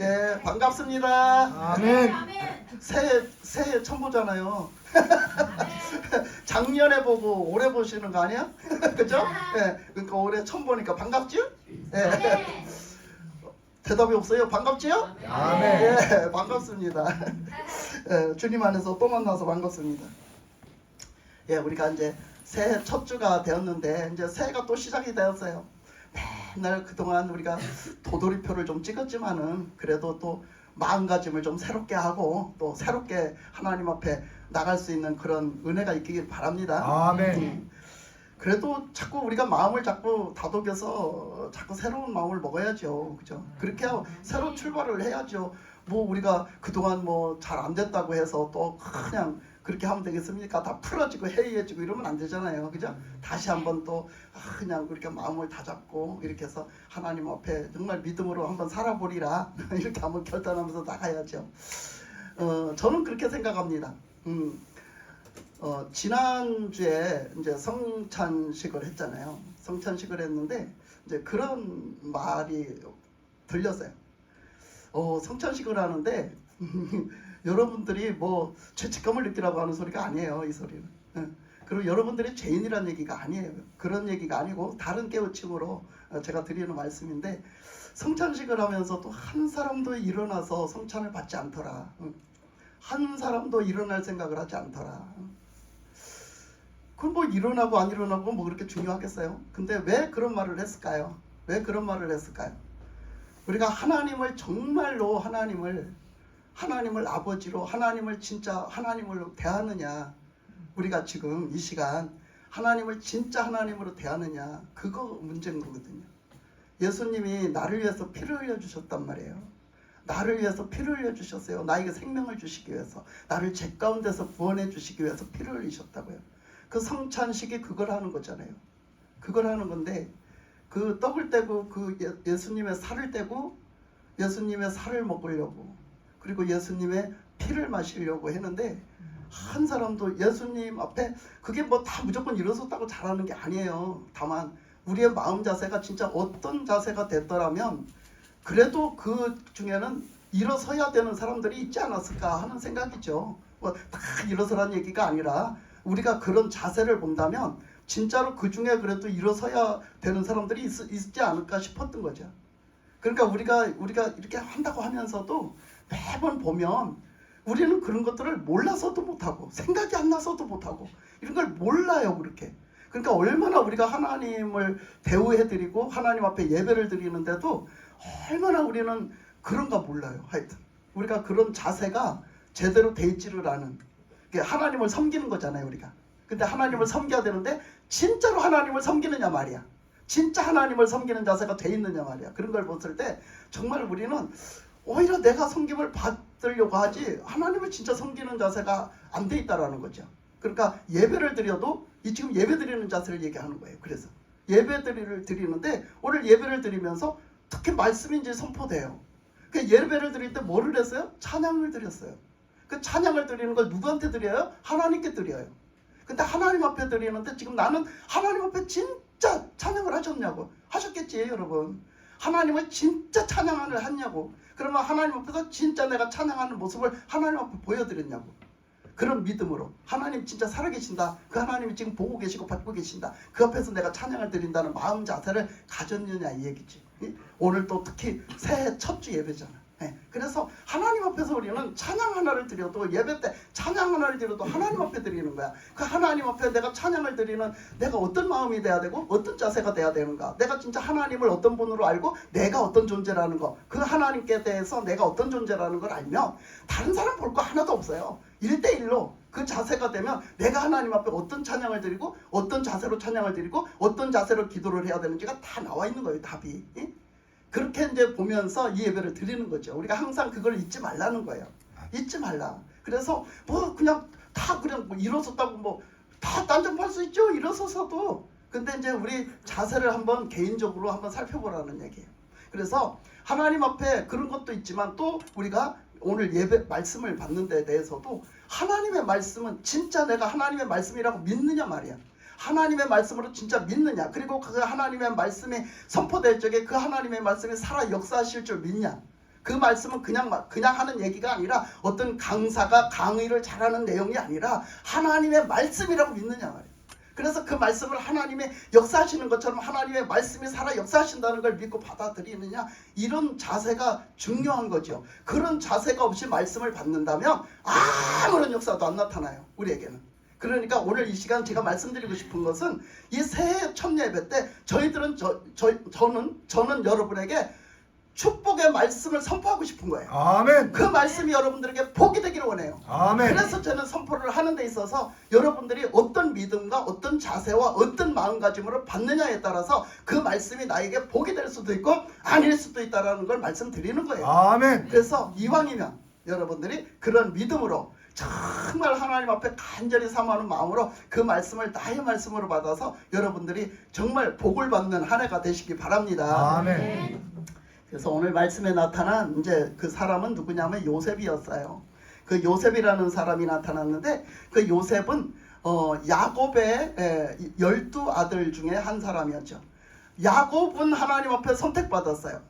예, 반갑습니다. 아멘. 새해 처음 보잖아요. 작년에 보고 올해 보시는 거 아니야? 그죠? 예, 그러니까 올해 처음 보니까 반갑죠? 예. 대답이 없어요. 반갑지요? 아멘. 예, 반갑습니다. 예, 주님 안에서 또 만나서 반갑습니다. 예, 우리가 이제 새해 첫 주가 되었는데 이제 새해가 또 시작이 되었어요. 맨날 그동안 우리가 도돌이표를 좀 찍었지만은 그래도 또 마음가짐을 좀 새롭게 하고 또 새롭게 하나님 앞에 나갈 수 있는 그런 은혜가 있기를 바랍니다. 아멘. 그래도 자꾸 우리가 마음을 자꾸 다독여서 자꾸 새로운 마음을 먹어야죠. 그죠? 그렇게 하고 새로운 출발을 해야죠. 뭐 우리가 그동안 뭐 잘 안 됐다고 해서 또 그냥 그렇게 하면 되겠습니까? 다 풀어지고 해이해지고 이러면 안 되잖아요. 그죠? 다시 한번 또 그냥 그렇게 마음을 다잡고 이렇게 해서 하나님 앞에 정말 믿음으로 한번 살아보리라 이렇게 한번 결단하면서 나가야죠. 저는 그렇게 생각합니다. 지난주에 이제 성찬식을 했잖아요. 성찬식을 했는데 이제 그런 말이 들렸어요. 성찬식을 하는데 여러분들이 뭐 죄책감을 느끼라고 하는 소리가 아니에요. 이 소리는. 그리고 여러분들이 죄인이라는 얘기가 아니에요. 그런 얘기가 아니고 다른 깨우침으로 제가 드리는 말씀인데, 성찬식을 하면서 또 한 사람도 일어나서 성찬을 받지 않더라. 한 사람도 일어날 생각을 하지 않더라. 그럼 뭐 일어나고 안 일어나고 뭐 그렇게 중요하겠어요? 근데 왜 그런 말을 했을까요? 왜 그런 말을 했을까요? 우리가 하나님을 정말로 하나님을 아버지로 하나님을 진짜 하나님으로 대하느냐, 우리가 지금 이 시간 하나님을 진짜 하나님으로 대하느냐, 그거 문제인 거거든요. 예수님이 나를 위해서 피를 흘려주셨단 말이에요. 나를 위해서 피를 흘려주셨어요. 나에게 생명을 주시기 위해서, 나를 죄 가운데서 구원해 주시기 위해서 피를 흘리셨다고요. 그 성찬식이 그걸 하는 거잖아요. 그걸 하는 건데, 그 떡을 떼고 그 예수님의 살을 떼고 예수님의 살을 먹으려고, 그리고 예수님의 피를 마시려고 했는데 한 사람도 예수님 앞에 그게 뭐 다 무조건 일어섰다고 잘하는 게 아니에요. 다만 우리의 마음 자세가 진짜 어떤 자세가 됐더라면 그래도 그 중에는 일어서야 되는 사람들이 있지 않았을까 하는 생각이죠. 뭐 다 일어서라는 얘기가 아니라 우리가 그런 자세를 본다면 진짜로 그 중에 그래도 일어서야 되는 사람들이 있지 않을까 싶었던 거죠. 그러니까 우리가 이렇게 한다고 하면서도 매번 보면 우리는 그런 것들을 몰라서도 못하고 생각이 안 나서도 못하고 이런 걸 몰라요. 그렇게. 그러니까 얼마나 우리가 하나님을 대우해드리고 하나님 앞에 예배를 드리는데도 얼마나 우리는 그런가 몰라요. 하여튼 우리가 그런 자세가 제대로 돼 있지를 않은, 하나님을 섬기는 거잖아요 우리가. 근데 하나님을 섬겨야 되는데 진짜로 하나님을 섬기느냐 말이야. 진짜 하나님을 섬기는 자세가 돼 있느냐 말이야. 그런 걸 봤을 때 정말 우리는 오히려 내가 섬김을 받으려고 하지 하나님을 진짜 섬기는 자세가 안 돼 있다라는 거죠. 그러니까 예배를 드려도 이 지금 예배 드리는 자세를 얘기하는 거예요. 그래서 예배를 드리는데 오늘 예배를 드리면서 특히 말씀인지 선포돼요. 그 예배를 드릴 때 뭐를 했어요? 찬양을 드렸어요. 그 찬양을 드리는 걸 누구한테 드려요? 하나님께 드려요. 근데 하나님 앞에 드리는데 지금 나는 하나님 앞에 진짜 찬양을 하셨냐고. 하셨겠지 여러분. 하나님을 진짜 찬양을 했냐고. 그러면 하나님 앞에서 진짜 내가 찬양하는 모습을 하나님 앞에 보여드렸냐고. 그런 믿음으로 하나님 진짜 살아계신다, 그 하나님이 지금 보고 계시고 받고 계신다, 그 앞에서 내가 찬양을 드린다는 마음 자세를 가졌느냐 이 얘기지. 오늘 또 특히 새해 첫 주 예배잖아. 그래서 하나님 앞에서 우리는 찬양 하나를 드려도, 예배 때 찬양 하나를 드려도 하나님 앞에 드리는 거야. 그 하나님 앞에 내가 찬양을 드리는 내가 어떤 마음이 돼야 되고 어떤 자세가 돼야 되는가, 내가 진짜 하나님을 어떤 분으로 알고 내가 어떤 존재라는 거, 그 하나님께 대해서 내가 어떤 존재라는 걸 알면 다른 사람 볼 거 하나도 없어요. 1대1로 그 자세가 되면 내가 하나님 앞에 어떤 찬양을 드리고 어떤 자세로 찬양을 드리고 어떤 자세로 기도를 해야 되는지가 다 나와 있는 거예요. 답이. 그렇게 이제 보면서 이 예배를 드리는 거죠. 우리가 항상 그걸 잊지 말라는 거예요. 잊지 말라. 그래서 뭐 그냥 다 그냥 뭐 일어섰다고 뭐 다 딴점할 수 있죠. 일어서서도. 근데 이제 우리 자세를 한번 개인적으로 한번 살펴보라는 얘기예요. 그래서 하나님 앞에 그런 것도 있지만 또 우리가 오늘 예배 말씀을 받는 데 대해서도 하나님의 말씀은 진짜 내가 하나님의 말씀이라고 믿느냐 말이야. 하나님의 말씀으로 진짜 믿느냐, 그리고 그 하나님의 말씀이 선포될 적에 그 하나님의 말씀이 살아 역사하실 줄 믿냐, 그 말씀은 그냥 하는 얘기가 아니라 어떤 강사가 강의를 잘하는 내용이 아니라 하나님의 말씀이라고 믿느냐 말이에요. 그래서 그 말씀을 하나님의 역사하시는 것처럼 하나님의 말씀이 살아 역사하신다는 걸 믿고 받아들이느냐, 이런 자세가 중요한 거죠. 그런 자세가 없이 말씀을 받는다면 아무런 역사도 안 나타나요, 우리에게는. 그러니까 오늘 이 시간 제가 말씀드리고 싶은 것은 이 새해 첫 예배 때 저희들은 저는 여러분에게 축복의 말씀을 선포하고 싶은 거예요. 아멘. 그 말씀이 여러분들에게 복이 되기를 원해요. 아멘. 그래서 저는 선포를 하는 데 있어서 여러분들이 어떤 믿음과 어떤 자세와 어떤 마음가짐으로 받느냐에 따라서 그 말씀이 나에게 복이 될 수도 있고 아닐 수도 있다는 걸 말씀드리는 거예요. 아멘. 그래서 이왕이면 여러분들이 그런 믿음으로 정말 하나님 앞에 간절히 사모하는 마음으로 그 말씀을 나의 말씀으로 받아서 여러분들이 정말 복을 받는 한 해가 되시기 바랍니다. 아멘. 그래서 오늘 말씀에 나타난 이제 그 사람은 누구냐면 요셉이었어요. 그 요셉이라는 사람이 나타났는데 그 요셉은 야곱의 12아들 중에 한 사람이었죠. 야곱은 하나님 앞에 선택받았어요.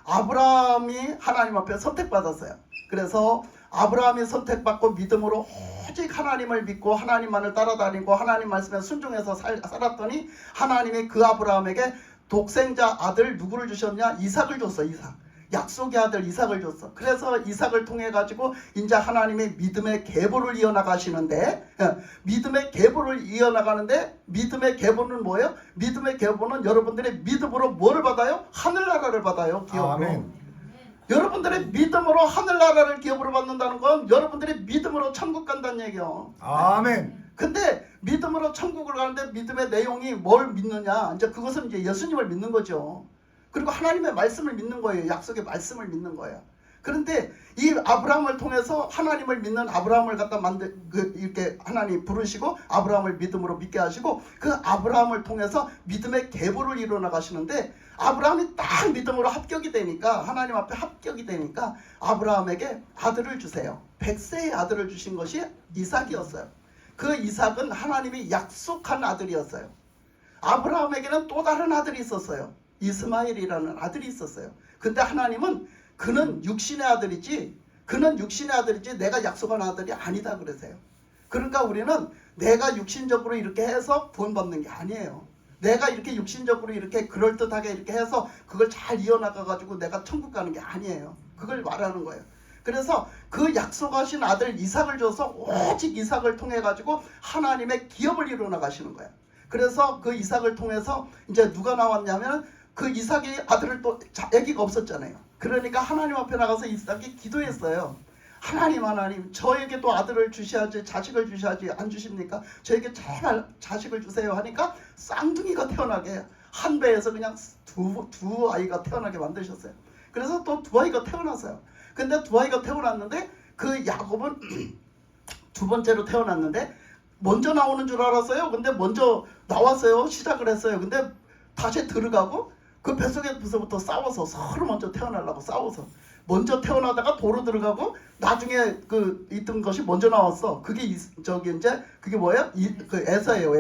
아브라함이 하나님 앞에 선택받았어요. 그래서 아브라함이 선택받고 믿음으로 오직 하나님을 믿고 하나님만을 따라다니고 하나님 말씀에 순종해서 살았더니 하나님이 그 아브라함에게 독생자 아들 누구를 주셨냐? 이삭을 줬어. 이삭. 약속의 아들 이삭을 줬어. 그래서 이삭을 통해 가지고 이제 하나님의 믿음의 계보를 이어나가시는데, 믿음의 계보를 이어나가는데 믿음의 계보는 뭐예요? 믿음의 계보는 여러분들의 믿음으로 뭐를 받아요? 하늘나라를 받아요. 기업으로. 아멘. 여러분들의 믿음으로 하늘나라를 기업으로 받는다는 건 여러분들의 믿음으로 천국 간다는 얘기예요. 아멘. 근데 믿음으로 천국을 가는데 믿음의 내용이 뭘 믿느냐? 이제 그것은 이제 예수님을 믿는 거죠. 그리고 하나님의 말씀을 믿는 거예요. 약속의 말씀을 믿는 거예요. 그런데 이 아브라함을 통해서 하나님을 믿는 아브라함을 갖다 이렇게 하나님 부르시고 아브라함을 믿음으로 믿게 하시고 그 아브라함을 통해서 믿음의 계보를 이루어 나가시는데 아브라함이 딱 믿음으로 합격이 되니까 하나님 앞에 합격이 되니까 아브라함에게 아들을 주세요. 100세의 아들을 주신 것이 이삭이었어요. 그 이삭은 하나님이 약속한 아들이었어요. 아브라함에게는 또 다른 아들이 있었어요. 이스마엘이라는 아들이 있었어요. 근데 하나님은 그는 육신의 아들이지 내가 약속한 아들이 아니다 그러세요. 그러니까 우리는 내가 육신적으로 이렇게 해서 구원받는 게 아니에요. 내가 이렇게 육신적으로 이렇게 그럴듯하게 이렇게 해서 그걸 잘 이어나가 가지고 내가 천국 가는 게 아니에요. 그걸 말하는 거예요. 그래서 그 약속하신 아들 이삭을 줘서 오직 이삭을 통해 가지고 하나님의 기업을 이루어 나가시는 거예요. 그래서 그 이삭을 통해서 이제 누가 나왔냐면 그 이삭의 아들을 또 아기가 없었잖아요. 그러니까 하나님 앞에 나가서 이삭이 기도했어요. 하나님 저에게도 아들을 주셔야지 자식을 주셔야지 안 주십니까? 저에게 제발 자식을 주세요 하니까 쌍둥이가 태어나게 한 배에서 그냥 두 아이가 태어나게 만드셨어요. 그래서 또 두 아이가 태어났어요. 근데 두 아이가 태어났는데 그 야곱은 두 번째로 태어났는데 먼저 나오는 줄 알았어요. 근데 먼저 나왔어요. 시작을 했어요. 근데 다시 들어가고 그 뱃속에서부터 싸워서 서로 먼저 태어나려고 싸워서 먼저 태어나다가 도로 들어가고 나중에 그 있던 것이 먼저 나왔어. 그게 그게 뭐예요? 그 에서예요.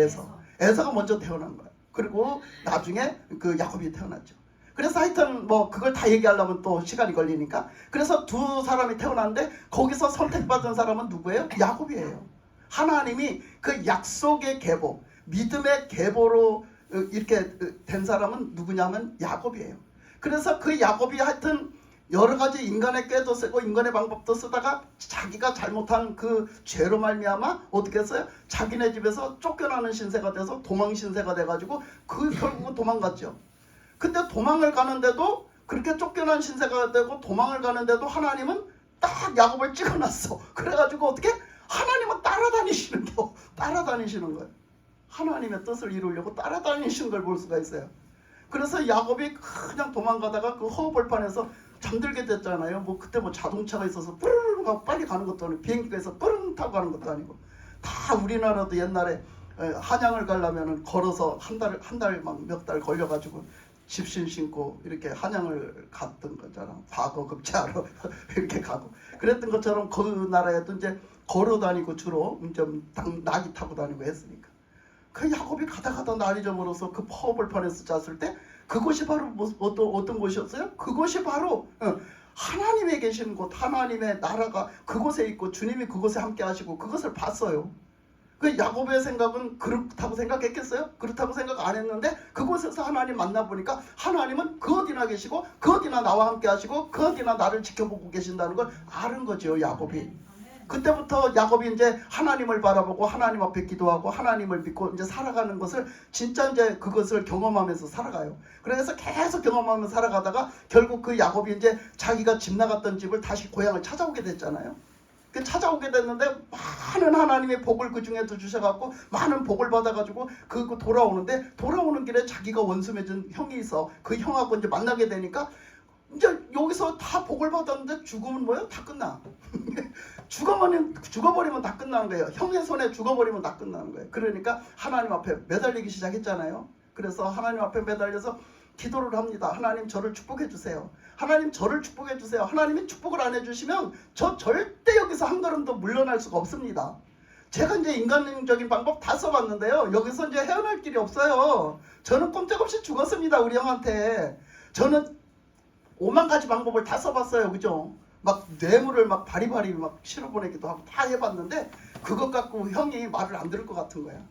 에서가 먼저 태어난 거예요. 그리고 나중에 그 야곱이 태어났죠. 그래서 하여튼 뭐 그걸 다 얘기하려면 또 시간이 걸리니까 그래서 두 사람이 태어났는데 거기서 선택받은 사람은 누구예요? 야곱이에요. 하나님이 그 약속의 계보, 믿음의 계보로 이렇게 된 사람은 누구냐면 야곱이에요. 그래서 그 야곱이 하여튼 여러 가지 인간의 꾀도 쓰고 인간의 방법도 쓰다가 자기가 잘못한 그 죄로 말미암아 어떻게 했어요? 자기네 집에서 쫓겨나는 신세가 돼서 도망 신세가 돼가지고 그 결국은 도망갔죠. 근데 도망을 가는데도 그렇게 쫓겨난 신세가 되고 도망을 가는데도 하나님은 딱 야곱을 찍어놨어. 그래가지고 어떻게? 하나님은 따라다니시는 거예요. 하나님의 뜻을 이루려고 따라다니시는 걸 볼 수가 있어요. 그래서 야곱이 그냥 도망가다가 그 허허벌판에서 잠들게 됐잖아요. 뭐 그때 뭐 자동차가 있어서 뿌르르 가고 빨리 가는 것도 아니고 비행기가 있어서 뿌르르 타고 가는 것도 아니고 다 우리나라도 옛날에 한양을 가려면 걸어서 한 달 막 몇 달 걸려가지고 집신 신고 이렇게 한양을 갔던 거잖아. 과거 급제하러 이렇게 가고 그랬던 것처럼 그 나라에도 이제 걸어 다니고 주로 좀 낙이 타고 다니고 했으니까 그 야곱이 가다 날이 저물어서 그 허벌판에서 잤을 때 그것이 바로 어떤 곳이었어요? 그것이 바로 하나님의 계시는 곳, 하나님의 나라가 그곳에 있고 주님이 그곳에 함께 하시고 그것을 봤어요. 그 야곱의 생각은 그렇다고 생각했겠어요? 그렇다고 생각 안 했는데 그곳에서 하나님 만나보니까 하나님은 그 어디나 계시고 그 어디나 나와 함께 하시고 그 어디나 나를 지켜보고 계신다는 걸 아는 거죠, 야곱이. 그때부터 야곱이 이제 하나님을 바라보고 하나님 앞에 기도하고 하나님을 믿고 이제 살아가는 것을 진짜 이제 그것을 경험하면서 살아가요. 그래서 계속 경험하면서 살아가다가 결국 그 야곱이 이제 자기가 집 나갔던 집을 다시 고향을 찾아오게 됐잖아요. 찾아오게 됐는데 많은 하나님의 복을 그 중에도 주셔갖고 많은 복을 받아가지고 그 돌아오는데 돌아오는 길에 자기가 원수 맺은 형이 있어. 그 형하고 이제 만나게 되니까 이제 여기서 다 복을 받았는데 죽으면 뭐예요? 다 끝나. 죽어버리면 다 끝나는 거예요. 형의 손에 죽어버리면 다 끝나는 거예요. 그러니까 하나님 앞에 매달리기 시작했잖아요. 그래서 하나님 앞에 매달려서 기도를 합니다. 하나님 저를 축복해 주세요. 하나님 저를 축복해 주세요. 하나님이 축복을 안 해주시면 저 절대 여기서 한 걸음도 물러날 수가 없습니다. 제가 이제 인간적인 방법 다 써봤는데요. 여기서 이제 헤어날 길이 없어요. 저는 꼼짝없이 죽었습니다. 우리 형한테. 저는 5만 가지 방법을 다 써봤어요. 그죠? 막 뇌물을 막 바리바리 막 실어보내기도 하고 다 해봤는데 그것 갖고 형이 말을 안 들을 것 같은 거야.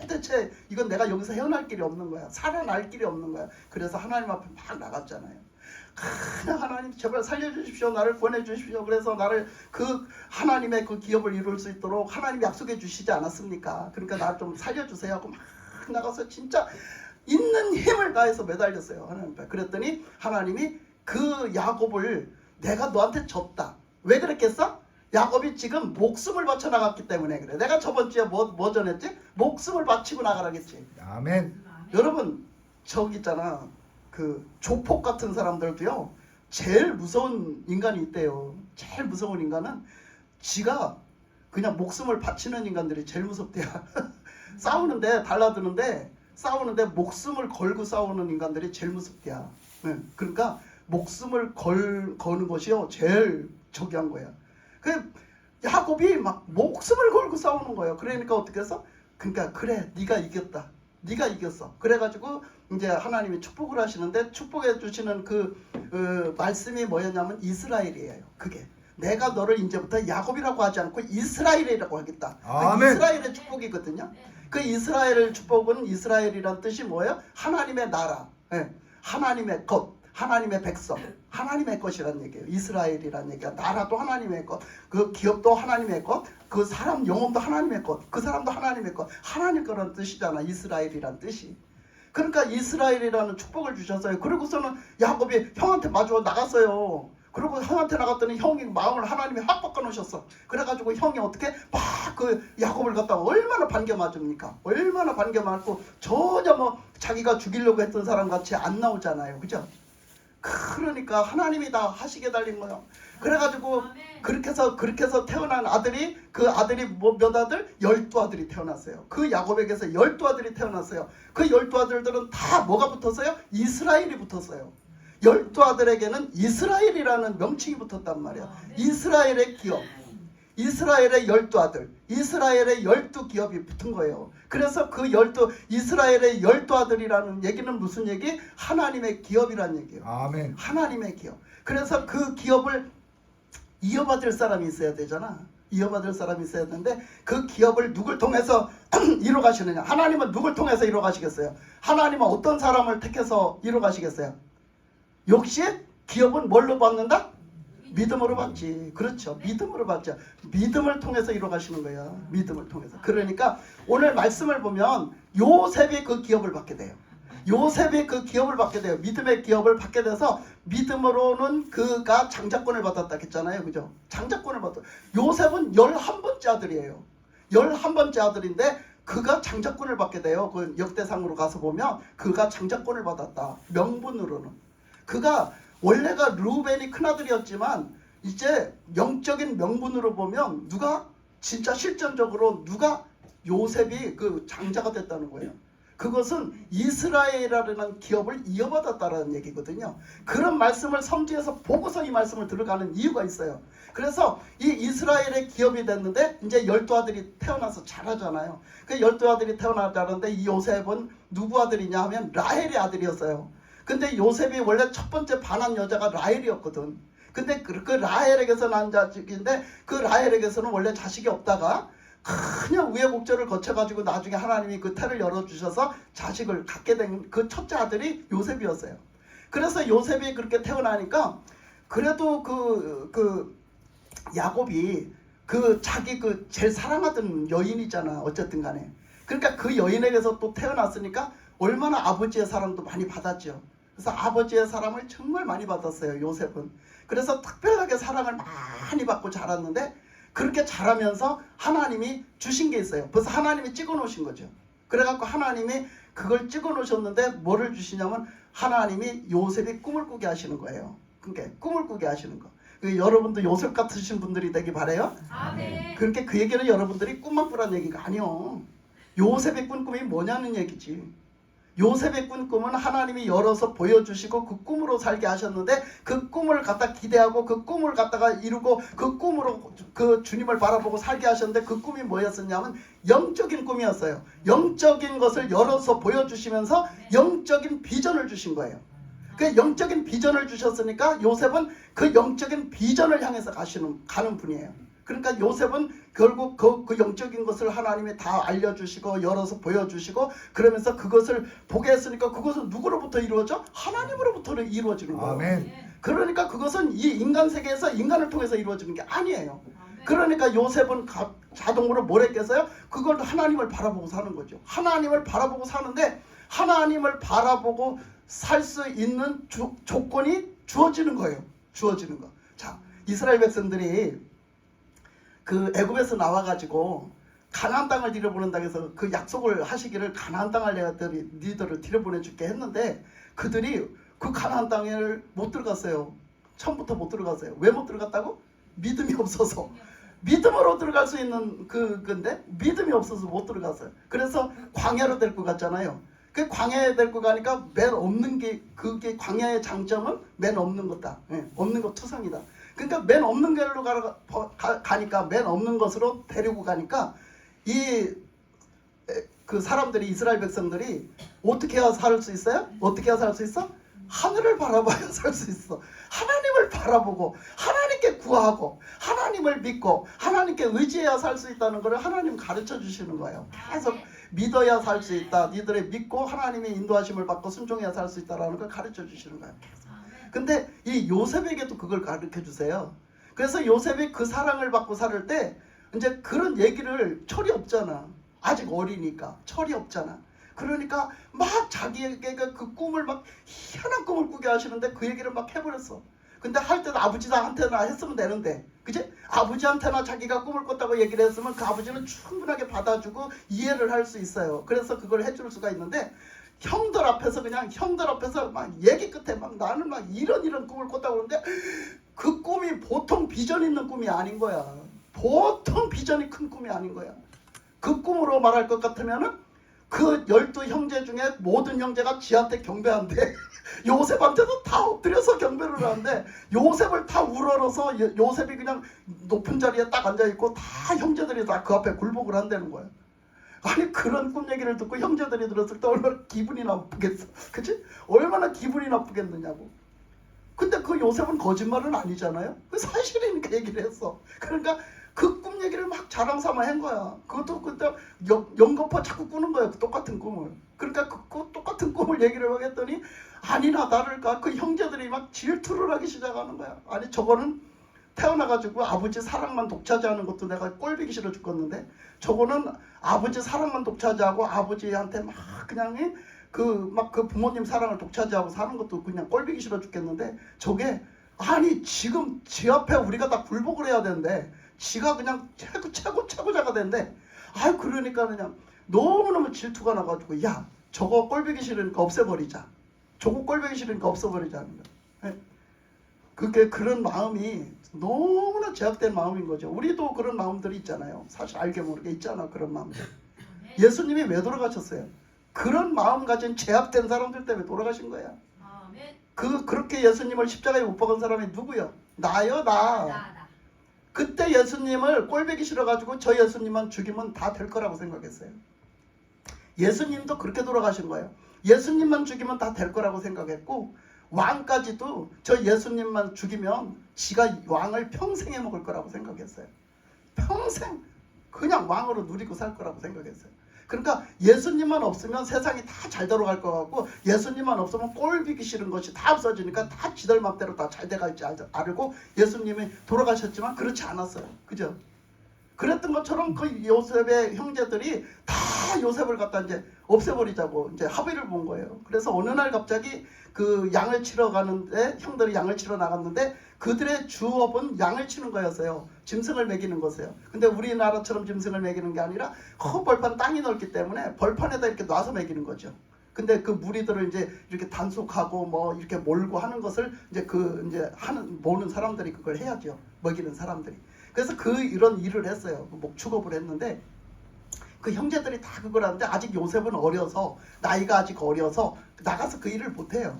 도대체 이건 내가 여기서 헤어날 길이 없는 거야. 살아날 길이 없는 거야. 그래서 하나님 앞에 막 나갔잖아요. 하나님 제발 살려주십시오. 나를 보내주십시오. 그래서 나를 그 하나님의 그 기업을 이룰 수 있도록 하나님이 약속해 주시지 않았습니까? 그러니까 나를 좀 살려주세요 하고 막 나가서 진짜 있는 힘을 다해서 매달렸어요. 하나님 앞에. 그랬더니 하나님이 그 야곱을 내가 너한테 줬다. 왜 그랬겠어? 야곱이 지금 목숨을 바쳐 나갔기 때문에 그래. 내가 저번 주에 뭐 전했지? 목숨을 바치고 나가라겠지. 아멘. 여러분 저기 있잖아. 그 조폭 같은 사람들도요. 제일 무서운 인간이 있대요. 제일 무서운 인간은 지가 그냥 목숨을 바치는 인간들이 제일 무섭대요. 싸우는데 달라드는데 싸우는데 목숨을 걸고 싸우는 인간들이 제일 무섭대요. 네. 그러니까 목숨을 거는 것이요 제일 저기한 거야. 그 야곱이 막 목숨을 걸고 싸우는 거예요. 그러니까 어떻게 해서? 그러니까 그래 네가 이겼다. 네가 이겼어. 그래가지고 이제 하나님이 축복을 하시는데 축복해 주시는 그 말씀이 뭐였냐면 이스라엘이에요. 그게 내가 너를 이제부터 야곱이라고 하지 않고 이스라엘이라고 하겠다. 아멘. 이스라엘의 축복이거든요. 그 이스라엘의 축복은 이스라엘이란 뜻이 뭐예요? 하나님의 나라, 하나님의 것, 하나님의 백성, 하나님의 것이란 얘기예요. 이스라엘이란 얘기가 나라도 하나님의 것, 그 기업도 하나님의 것, 그 사람 영혼도 하나님의 것, 그 사람도 하나님의 것, 하나님 거라는 뜻이잖아. 이스라엘이란 뜻이. 그러니까 이스라엘이라는 축복을 주셨어요. 그리고서는 야곱이 형한테 마주 나갔어요. 그리고 형한테 나갔더니 형이 마음을 하나님이 확 바꿔놓으셨어. 그래가지고 형이 어떻게 막 그 야곱을 갖다가 얼마나 반겨 맞습니까? 얼마나 반겨 맞고 전혀 뭐 자기가 죽이려고 했던 사람 같이 안 나오잖아요. 그죠? 그러니까 하나님이 다 하시게 달린 거예요. 그래가지고 그렇게 해서 태어난 아들이 그 아들이 몇 아들? 12아들이 태어났어요. 그 야곱에게서 12아들이 태어났어요. 그 12아들들은 다 뭐가 붙었어요? 이스라엘이 붙었어요. 12아들에게는 이스라엘이라는 명칭이 붙었단 말이야. 이스라엘의 기업, 이스라엘의 12아들, 이스라엘의 12기업이 붙은 거예요. 그래서 그 이스라엘의 12아들이라는 얘기는 무슨 얘기? 하나님의 기업이란 얘기예요. 아멘. 하나님의 기업. 그래서 그 기업을 이어받을 사람이 있어야 되잖아. 이어받을 사람이 있어야 되는데 그 기업을 누굴 통해서 이뤄가시느냐? 하나님은 누굴 통해서 이뤄가시겠어요? 하나님은 어떤 사람을 택해서 이뤄가시겠어요? 역시 기업은 뭘로 받는다? 믿음으로 받지. 그렇죠. 믿음으로 받죠. 믿음을 통해서 이뤄가시는 거야. 믿음을 통해서. 그러니까 오늘 말씀을 보면 요셉이 그 기업을 받게 돼요. 요셉이 그 기업을 받게 돼요. 믿음의 기업을 받게 돼서 믿음으로는 그가 장자권을 받았다 했잖아요. 그죠? 장자권을 받았다. 요셉은 11번째 아들이에요. 11번째 아들인데 그가 장자권을 받게 돼요. 그 역대상으로 가서 보면 그가 장자권을 받았다. 명분으로는. 그가 원래가 르우벤이 큰아들이었지만 이제 영적인 명분으로 보면 누가 진짜 실전적으로 누가 요셉이 그 장자가 됐다는 거예요. 그것은 이스라엘이라는 기업을 이어받았다는 얘기거든요. 그런 말씀을 성경에서 보고서 이 말씀을 들어가는 이유가 있어요. 그래서 이 이스라엘의 기업이 됐는데 이제 12아들이 태어나서 자라잖아요. 그 12아들이 태어나자는데 이 요셉은 누구 아들이냐 하면 라헬의 아들이었어요. 근데 요셉이 원래 첫 번째 반한 여자가 라헬이었거든. 근데 그 라헬에게서 난 자식인데 그 라헬에게서는 원래 자식이 없다가 그냥 우여곡절을 거쳐가지고 나중에 하나님이 그 태를 열어주셔서 자식을 갖게 된 그 첫째 아들이 요셉이었어요. 그래서 요셉이 그렇게 태어나니까 그래도 그 야곱이 그 자기 그 제일 사랑하던 여인이잖아. 어쨌든 간에. 그러니까 그 여인에게서 또 태어났으니까 얼마나 아버지의 사랑도 많이 받았죠. 그래서 아버지의 사랑을 정말 많이 받았어요. 요셉은. 그래서 특별하게 사랑을 많이 받고 자랐는데 그렇게 자라면서 하나님이 주신 게 있어요. 벌써 하나님이 찍어 놓으신 거죠. 그래갖고 하나님이 그걸 찍어 놓으셨는데 뭐를 주시냐면 하나님이 요셉이 꿈을 꾸게 하시는 거예요. 그러니까 꿈을 꾸게 하시는 거. 여러분도 요셉 같으신 분들이 되기 바래요. 아멘. 그렇게 그 얘기는 여러분들이 꿈만 꾸란 얘기가 아니요. 요셉의 꾼 꿈이 뭐냐는 얘기지. 요셉의 꾼 꿈은 하나님이 열어서 보여주시고 그 꿈으로 살게 하셨는데 그 꿈을 갖다 기대하고 그 꿈을 갖다가 이루고 그 꿈으로 그 주님을 바라보고 살게 하셨는데 그 꿈이 뭐였었냐면 영적인 꿈이었어요. 영적인 것을 열어서 보여주시면서 영적인 비전을 주신 거예요. 그 영적인 비전을 주셨으니까 요셉은 그 영적인 비전을 향해서 가는 분이에요. 그러니까 요셉은 결국 그 영적인 것을 하나님이 다 알려주시고 열어서 보여주시고 그러면서 그것을 보게 했으니까 그것은 누구로부터 이루어져? 하나님으로부터 이루어지는 거예요. 아멘. 그러니까 그것은 이 인간 세계에서 인간을 통해서 이루어지는 게 아니에요. 그러니까 요셉은 자동으로 뭘 했겠어요? 그걸 하나님을 바라보고 사는 거죠. 하나님을 바라보고 사는데 하나님을 바라보고 살 수 있는 조건이 주어지는 거예요. 주어지는 거. 자, 이스라엘 백성들이 그 애굽에서 나와가지고 가나안 땅을 들여보낸다고 해서 그 약속을 하시기를 가나안 땅을 내가 너희들을 들여보내줄게 했는데 그들이 그 가나안 땅을 못 들어갔어요. 처음부터 못 들어갔어요. 왜 못 들어갔다고? 믿음이 없어서. 믿음으로 들어갈 수 있는 근데 믿음이 없어서 못 들어갔어요. 그래서 광야로 데리고 갔잖아요. 그 광야에 데리고 가니까 맨 없는 게 그게 광야의 장점은 맨 없는 거다. 없는 거 투성이다. 그러니까 맨 없는 길로 가니까 맨 없는 것으로 데리고 가니까 그 사람들이 이스라엘 백성들이 어떻게 해야 살 수 있어요? 어떻게 해야 살 수 있어? 하늘을 바라봐야 살 수 있어. 하나님을 바라보고 하나님께 구하고 하나님을 믿고 하나님께 의지해야 살 수 있다는 것을 하나님 가르쳐 주시는 거예요. 계속 믿어야 살 수 있다. 니들의 믿고 하나님의 인도하심을 받고 순종해야 살 수 있다라는 걸 가르쳐 주시는 거예요. 근데 이 요셉에게도 그걸 가르쳐 주세요. 그래서 요셉이 그 사랑을 받고 살 때 이제 그런 얘기를 철이 없잖아. 아직 어리니까 철이 없잖아. 그러니까 막 자기에게 그 꿈을 막 희한한 꿈을 꾸게 하시는데 그 얘기를 막 해버렸어. 근데 할 때도 아버지한테나 했으면 되는데, 그치? 아버지한테나 자기가 꿈을 꿨다고 얘기를 했으면 그 아버지는 충분하게 받아주고 이해를 할 수 있어요. 그래서 그걸 해줄 수가 있는데 형들 앞에서 막 얘기 끝에 막 나는 막 이런 꿈을 꿨다고 그러는데 그 꿈이 보통 비전 있는 꿈이 아닌 거야. 보통 비전이 큰 꿈이 아닌 거야. 그 꿈으로 말할 것 같으면은 그 12형제 중에 모든 형제가 지한테 경배한대. 요셉한테도 다 엎드려서 경배를 하는데 요셉을 다 우러러서 요셉이 그냥 높은 자리에 딱 앉아있고 다 형제들이 다 그 앞에 굴복을 한다는 거야. 아니 그런 꿈 얘기를 듣고 형제들이 들었을 때 얼마나 기분이 나쁘겠어. 그치? 얼마나 기분이 나쁘겠느냐고. 근데 그 요셉은 거짓말은 아니잖아요. 그 사실이니까 얘기를 했어. 그러니까 그 꿈 얘기를 막 자랑삼아 한 거야. 그것도 그때 연거푸 자꾸 꾸는 거야. 그 똑같은 꿈을. 그러니까 그 똑같은 꿈을 얘기를 하겠더니 아니나 다를까 그 형제들이 막 질투를 하기 시작하는 거야. 아니 저거는 태어나가지고 아버지 사랑만 독차지하는 것도 내가 꼴보기 싫어 죽겠는데 저거는 아버지 사랑만 독차지하고 아버지한테 막 그냥 그 부모님 사랑을 독차지하고 사는 것도 그냥 꼴보기 싫어 죽겠는데 저게 아니 지금 지 앞에 우리가 다 굴복을 해야 되는데 지가 그냥 최고자가 된대. 아유 그러니까 그냥 너무너무 질투가 나가지고 야 저거 꼴보기 싫으니까 없애버리자. 저거 꼴보기 싫으니까 없애버리자는 거야. 그게 그런 마음이 너무나 제약된 마음인 거죠. 우리도 그런 마음들이 있잖아요. 사실 알게 모르게 있잖아 그런 마음들. 예수님이 왜 돌아가셨어요? 그런 마음 가진 제약된 사람들 때문에 돌아가신 거야. 그렇게 예수님을 십자가에 못 박은 사람이 누구요? 나요 나. 그때 예수님을 꼴보기 싫어가지고 저 예수님만 죽이면 다 될 거라고 생각했어요. 예수님도 그렇게 돌아가신 거예요. 예수님만 죽이면 다 될 거라고 생각했고 왕까지도 저 예수님만 죽이면 지가 왕을 평생 해먹을 거라고 생각했어요. 평생 그냥 왕으로 누리고 살 거라고 생각했어요. 그러니까 예수님만 없으면 세상이 다 잘 돌아갈 것 같고, 예수님만 없으면 꼴비기 싫은 것이 다 없어지니까 다 지들 맘대로 다 잘 돼갈지 알고 예수님이 돌아가셨지만 그렇지 않았어요. 그죠? 그랬던 것처럼 그 요셉의 형제들이 다 요셉을 갖다 이제 없애버리자고 이제 합의를 본 거예요. 그래서 어느 날 갑자기 그 양을 치러 가는데, 형들이 양을 치러 나갔는데 그들의 주업은 양을 치는 거였어요. 짐승을 먹이는 거세요. 근데 우리나라처럼 짐승을 먹이는 게 아니라 큰 벌판, 땅이 넓기 때문에 벌판에다 이렇게 놔서 먹이는 거죠. 근데 그 무리들을 이제 이렇게 단속하고 뭐 이렇게 몰고 하는 것을 이제 모는 사람들이 그걸 해야죠. 먹이는 사람들이. 그래서 이런 일을 했어요. 목축업을 했는데 그 형제들이 다 그걸 하는데 아직 요셉은 어려서, 나이가 아직 어려서 나가서 그 일을 못해요.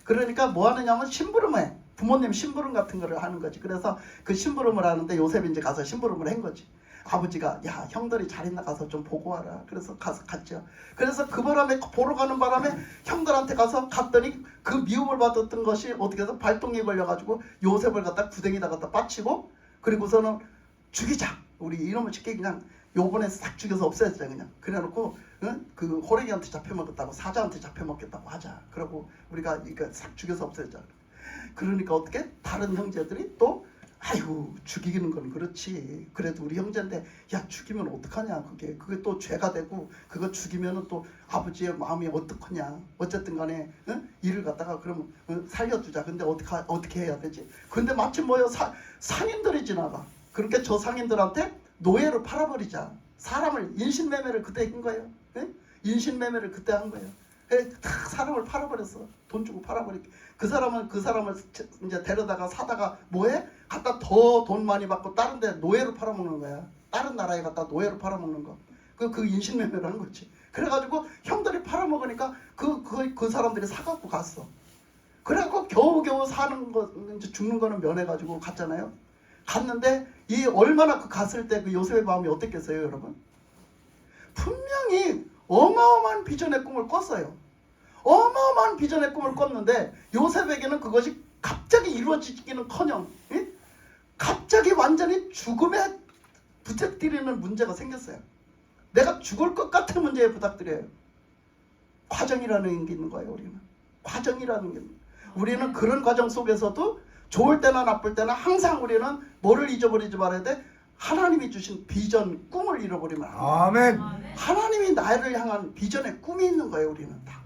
그러니까 뭐 하느냐면 심부름해. 부모님 심부름 같은 거를 하는 거지. 그래서 그 심부름을 하는데 요셉이 이제 가서 심부름을 한 거지. 아버지가 야 형들이 잘 있나 가서 좀 보고 와라. 그래서 갔죠. 그래서 그 바람에, 보러 가는 바람에 형들한테 가서 갔더니 그 미움을 받았던 것이 어떻게 해서 발동이 걸려가지고 요셉을 갖다 구덩이다 갖다 빠치고, 그리고서는 죽이자. 우리 이놈을 쉽게 그냥 요번에 싹 죽여서 없애자 그냥. 그래놓고 그 호랭이한테 잡혀먹었다고, 사자한테 잡혀먹겠다고 하자. 그러고 우리가 이거 싹 죽여서 없애자. 그러니까 어떻게 다른 형제들이 또 아이고 죽이는 건 그렇지, 그래도 우리 형제인데 야 죽이면 어떡하냐, 그게 또 죄가 되고 그거 죽이면은 또 아버지의 마음이 어떡하냐, 어쨌든 간에 일을 갖다가 그러면 살려두자. 근데 어떻게 해야 되지? 근데 마침 뭐요, 상인들이 지나가. 그러니까 저 상인들한테 노예로 팔아버리자. 사람을 인신매매를 그때 한 거예요. 인신매매를 그때 한 거예요. 다 사람을 팔아버렸어. 돈 주고 팔아버리게. 그 사람을 이제 데려다가 사다가 뭐해? 갖다 더 돈 많이 받고 다른 데 노예로 팔아먹는 거야. 다른 나라에 갖다 노예로 팔아먹는 거. 그 인신매매를 한 거지. 그래가지고 형들이 팔아먹으니까 그 사람들이 사갖고 갔어. 그래갖고 겨우겨우 사는 거, 이제 죽는 거는 면해가지고 갔잖아요. 갔는데 얼마나 갔을 때 그 요셉의 마음이 어땠겠어요, 여러분? 분명히 어마어마한 비전의 꿈을 꿨어요. 어마어마한 비전의 꿈을 꿨는데 요셉에게는 그것이 갑자기 이루어지기는커녕 갑자기 완전히 죽음에 부탁드리는 문제가 생겼어요. 내가 죽을 것 같은 문제에 부탁드려요. 과정이라는 게 있는 거예요. 우리는 과정이라는 게 있는 거예요. 우리는 그런 과정 속에서도 좋을 때나 나쁠 때나 항상 우리는 뭐를 잊어버리지 말아야 돼? 하나님이 주신 비전, 꿈을 잃어버리면 안 돼요. 아멘. 하나님이 나를 향한 비전의 꿈이 있는 거예요. 우리는 다.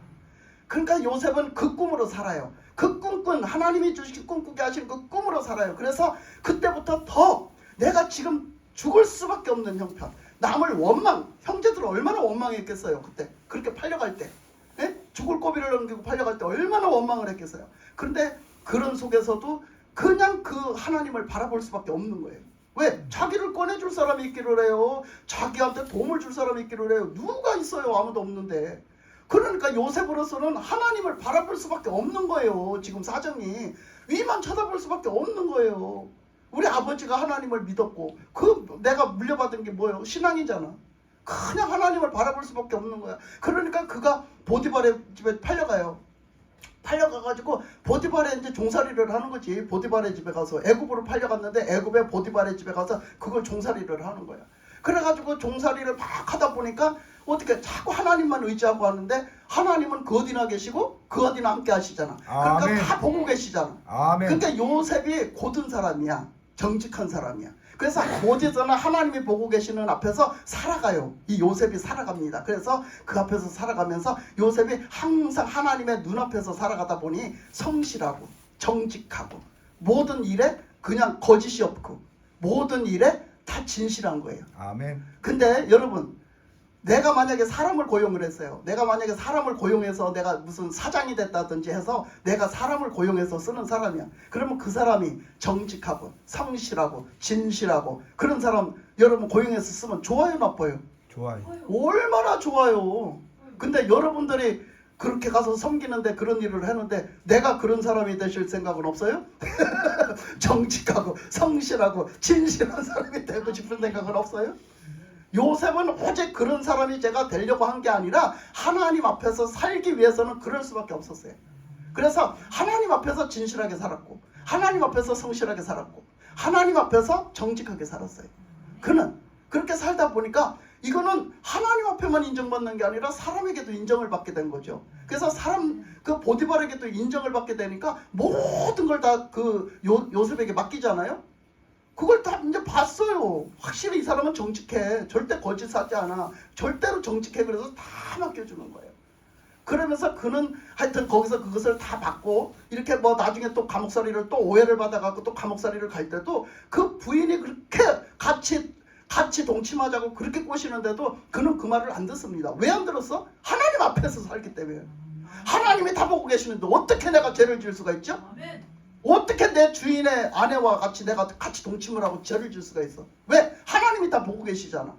그러니까 요셉은 그 꿈으로 살아요. 그 꿈꾼, 하나님이 주신 꿈꾸게 하신 그 꿈으로 살아요. 그래서 그때부터 더 내가 지금 죽을 수밖에 없는 형편, 남을 원망, 형제들은 얼마나 원망했겠어요. 그때 그렇게 팔려갈 때, 죽을 고비를 넘기고 팔려갈 때 얼마나 원망을 했겠어요. 그런데 그런 속에서도 그냥 그 하나님을 바라볼 수밖에 없는 거예요. 왜? 자기를 꺼내줄 사람이 있기를 해요. 자기한테 도움을 줄 사람이 있기를 해요. 누가 있어요? 아무도 없는데. 그러니까 요셉으로서는 하나님을 바라볼 수밖에 없는 거예요. 지금 사정이 위만 쳐다볼 수밖에 없는 거예요. 우리 아버지가 하나님을 믿었고 내가 물려받은 게 뭐예요? 신앙이잖아. 그냥 하나님을 바라볼 수밖에 없는 거야. 그러니까 그가 보디발의 집에 팔려가요. 팔려가가지고 보디발에 이제 종살이를 하는 거지. 보디발의 집에 가서 애굽으로 팔려갔는데 애굽의 보디발의 집에 가서 그걸 종살이를 하는 거야. 그래가지고 종살이를 막 하다 보니까 어떻게 자꾸 하나님만 의지하고 하는데 하나님은 그 어디나 계시고 그 어디나 함께 하시잖아. 그러니까 아멘. 다 보고 계시잖아. 아멘. 그러니까 요셉이 고든 사람이야. 정직한 사람이야. 그래서 어디서나 하나님이 보고 계시는 앞에서 살아가요. 이 요셉이 살아갑니다. 그래서 그 앞에서 살아가면서 요셉이 항상 하나님의 눈앞에서 살아가다 보니 성실하고 정직하고 모든 일에 그냥 거짓이 없고 모든 일에 다 진실한 거예요. 아멘. 근데 여러분, 내가 만약에 사람을 고용을 했어요. 내가 만약에 사람을 고용해서 내가 무슨 사장이 됐다든지 해서 내가 사람을 고용해서 쓰는 사람이야. 그러면 그 사람이 정직하고 성실하고 진실하고 그런 사람 여러분 고용해서 쓰면 좋아요, 나빠요? 좋아요. 얼마나 좋아요. 근데 여러분들이 그렇게 가서 섬기는데 그런 일을 하는데 내가 그런 사람이 되실 생각은 없어요? 정직하고 성실하고 진실한 사람이 되고 싶은 생각은 없어요? 요셉은 오직 그런 사람이 제가 되려고 한 게 아니라 하나님 앞에서 살기 위해서는 그럴 수밖에 없었어요. 그래서 하나님 앞에서 진실하게 살았고 하나님 앞에서 성실하게 살았고 하나님 앞에서 정직하게 살았어요. 그는 그렇게 살다 보니까 이거는 하나님 앞에만 인정받는 게 아니라 사람에게도 인정을 받게 된 거죠. 그래서 그 보디발에게도 인정을 받게 되니까 모든 걸 다 그 요셉에게 맡기잖아요. 그걸 다 이제 봤어요. 확실히 이 사람은 정직해. 절대 거짓하지 않아. 절대로 정직해. 그래서 다 맡겨주는 거예요. 그러면서 그는 하여튼 거기서 그것을 다 받고 이렇게 뭐 나중에 또 감옥살이를 또 오해를 받아갖고 또 감옥살이를 갈 때도 그 부인이 그렇게 같이 동침하자고 그렇게 꼬시는데도 그는 그 말을 안 듣습니다. 왜 안 들었어? 하나님 앞에서 살기 때문에. 하나님이 다 보고 계시는데 어떻게 내가 죄를 지을 수가 있죠? 어떻게 내 주인의 아내와 내가 같이 동침을 하고 죄를 지을 수가 있어? 왜? 하나님이 다 보고 계시잖아.